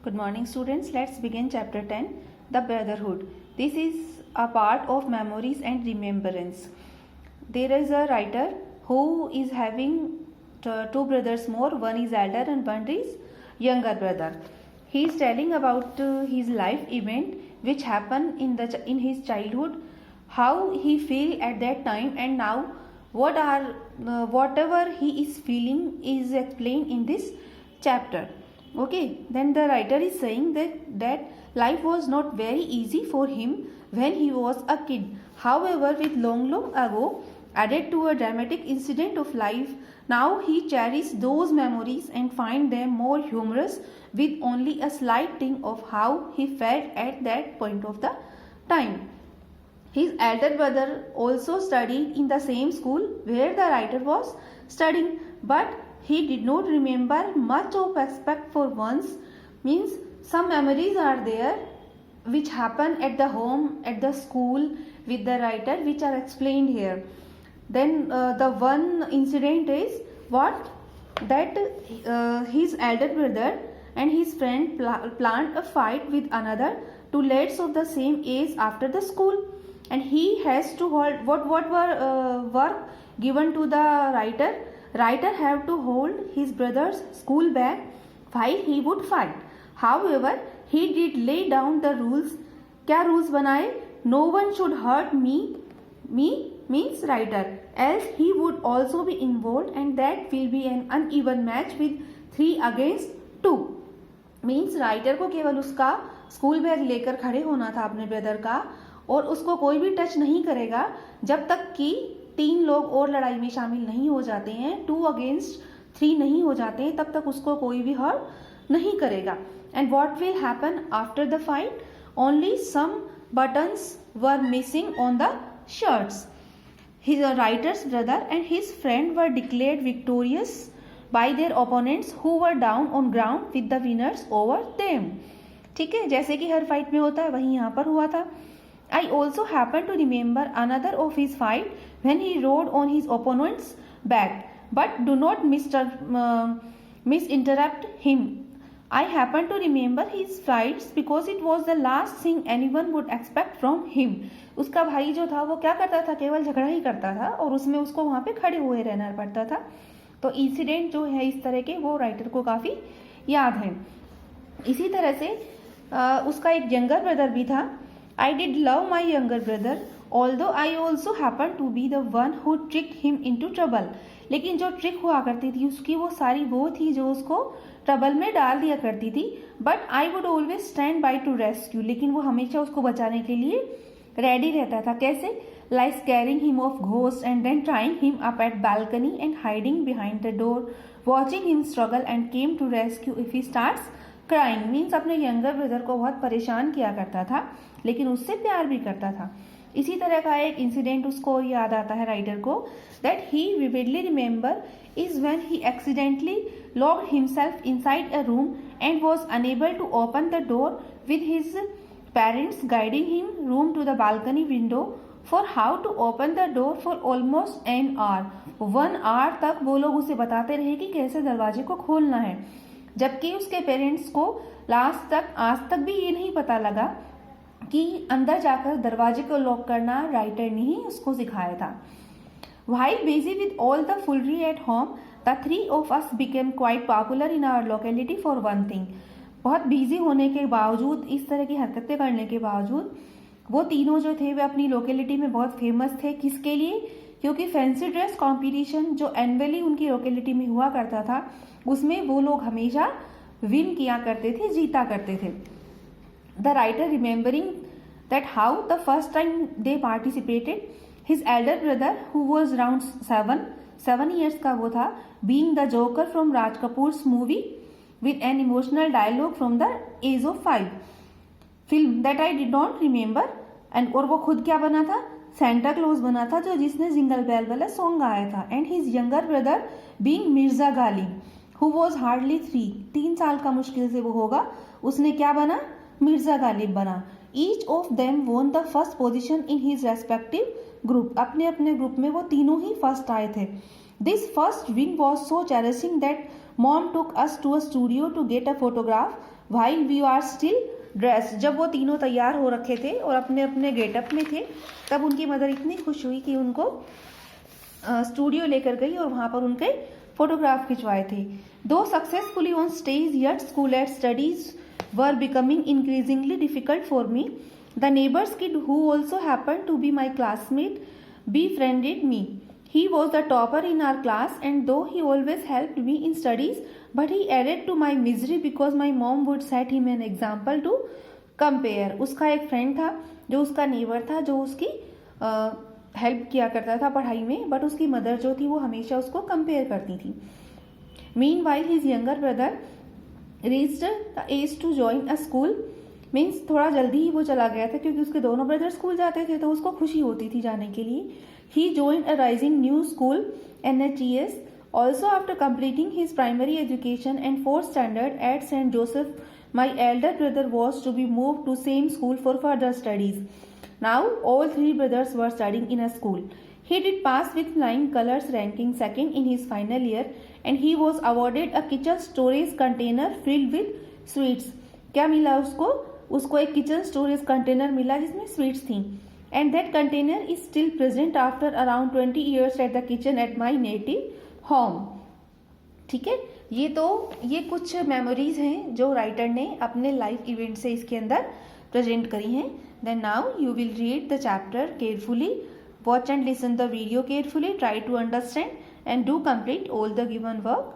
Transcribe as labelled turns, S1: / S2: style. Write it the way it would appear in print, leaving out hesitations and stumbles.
S1: Good morning, students. Let's begin chapter 10, The Brotherhood. This is a part of memories and remembrance. There is a writer who is having two brothers more. One is elder and one is younger brother. He is telling about his life event which happened in his childhood, how he feel at that time, and now whatever he is feeling is explained in this chapter. Okay, then the writer is saying that life was not very easy for him when he was a kid. However, with long ago added to a dramatic incident of life, now he cherishes those memories and find them more humorous with only a slight thing of how he felt at that point of the time. His elder brother also studied in the same school where the writer was studying, but he did not remember much of aspect for once. Means some memories are there which happen at the home, at the school with the writer, which are explained here. Then the one incident is that his elder brother and his friend planned a fight with another two lads of the same age after the school, and he has to hold what were work given to the writer. Writer have to hold his brother's school bag while he would fight. However, he did lay down the rules. क्या rules बनाए? No one should hurt me means writer, else he would also be involved, and that will be an uneven match with 3 against 2. Means writer को केवल उसका school bag लेकर खड़े होना था अपने ब्रदर का, और उसको कोई भी टच नहीं करेगा जब तक कि 3 लोग और लड़ाई में शामिल नहीं हो जाते हैं, 2 against 3 नहीं हो जाते हैं, तब तक उसको कोई भी हर्ट नहीं करेगा. And what will happen after the fight? Only some buttons were missing on the shirts. His writer's brother and his friend were declared victorious by their opponents who were down on ground with the winners over them. ठीक है, जैसे कि हर fight में होता है वही यहाँ पर हुआ था. I also happen to remember another of his fight when he rode on his opponent's back, but do not misinterrupt him. I happen to remember his fights because it was the last thing anyone would expect from him. उसका भाई जो था वो क्या करता था? केवल झगड़ा ही करता था और उसमें उसको वहाँ पे खड़े हुए रहना पड़ता था. तो इंसिडेंट जो है इस तरह के वो राइटर को काफ़ी याद है. इसी तरह से उसका एक यंगर ब्रदर भी था. I did love my younger brother, although I also happened to be the one who tricked him into trouble. लेकिन जो ट्रिक हुआ करती थी उसकी वो सारी वो थी जो उसको ट्रबल में डाल दिया करती थी. But I would always stand by two rescue, लेकिन वो हमेशा उसको बचाने के लिए रेडी रहता था. कैसे? Like scaring him of ghost and then trying him up at balcony and hiding behind the door, watching him struggle and came to rescue if he starts crying. Means अपने यंगर ब्रदर को बहुत परेशान किया करता था लेकिन उससे प्यार भी करता था. इसी तरह का एक इंसिडेंट उसको याद आता है राइटर को, that he vividly remember is when he accidentally locked himself inside a room and was unable to open the door with his parents guiding him room to the balcony window for how to open the door for almost an hour. 1 hour तक वो लोग उसे बताते रहे कि कैसे दरवाजे को खोलना है, जबकि उसके पेरेंट्स को आज तक भी ये नहीं पता लगा कि अंदर जाकर दरवाजे को लॉक करना राइटर ने ही उसको सिखाया था. While busy with all the foolery at home, the 3 of us became quite popular in our locality for one thing. बहुत बिजी होने के बावजूद, इस तरह की हरकतें करने के बावजूद वो तीनों जो थे वे अपनी लोकेलिटी में बहुत फेमस थे. किसके लिए? क्योंकि फैंसी ड्रेस कॉम्पिटिशन जो एनुअली उनकी लोकेलिटी में हुआ करता था उसमें वो लोग हमेशा विन किया करते थे, जीता करते थे. The writer remembering that how the first time they participated, his elder brother who was around 7 years का वो था, being the Joker from Raj Kapoor's movie with an emotional dialogue from the age of 5 film that I did not remember. and और वो खुद क्या बना था? Santa Claus बना था, जो जिसने जिंगल बेल वाला सॉन्ग गाया था. And his younger brother being Mirza Ghalib who was hardly 3 साल का मुश्किल से वो होगा, उसने क्या बना? मिर्जा गालिब बना. Each of them won the first position in his respective group. अपने अपने ग्रुप में वो तीनों ही फर्स्ट आए थे. This first win was so cherishing that Mom took us to a studio to get a photograph while we are still dressed। जब वो तीनों तैयार हो रखे थे और अपने अपने गेटअप में थे, तब उनकी मदर इतनी खुश हुई कि उनको स्टूडियो लेकर गई और वहाँ पर उनके फोटोग्राफ खिंचवाए थे। दो successfully on stage yet school and studies were becoming increasingly difficult for me. The neighbor's kid, who also happened to be my classmate, befriended me. He was the topper in our class, and though he always helped me in studies, but he added to my misery because my mom would set him an example to compare। उसका एक friend था जो उसका neighbour था, जो उसकी help किया करता था पढ़ाई में, बट उसकी मदर जो थी वो हमेशा उसको कंपेयर करती थी। Meanwhile, his younger brother reached the age to join a school, means थोड़ा जल्दी ही वो चला गया था क्योंकि उसके दोनों ब्रदर स्कूल जाते थे तो उसको खुशी होती थी जाने के लिए। He joined a rising new school, NHES, also after completing his primary education and 4th standard at St. Joseph. My elder brother was to be moved to same school for further studies. Now all three brothers were studying in a school. He did pass with flying colors, ranking second in his final year, and he was awarded a kitchen storage container filled with sweets. क्या मिला उसको? उसको एक kitchen storage container मिला जिसमें sweets थी। And that container is still present after around 20 years at the kitchen at my native home. ठीक है, ये कुछ मेमोरीज हैं जो राइटर ने अपने लाइफ इवेंट से इसके अंदर प्रेजेंट करी हैं। Then now you will read the chapter carefully, watch and listen the video carefully, try to understand and do complete all the given work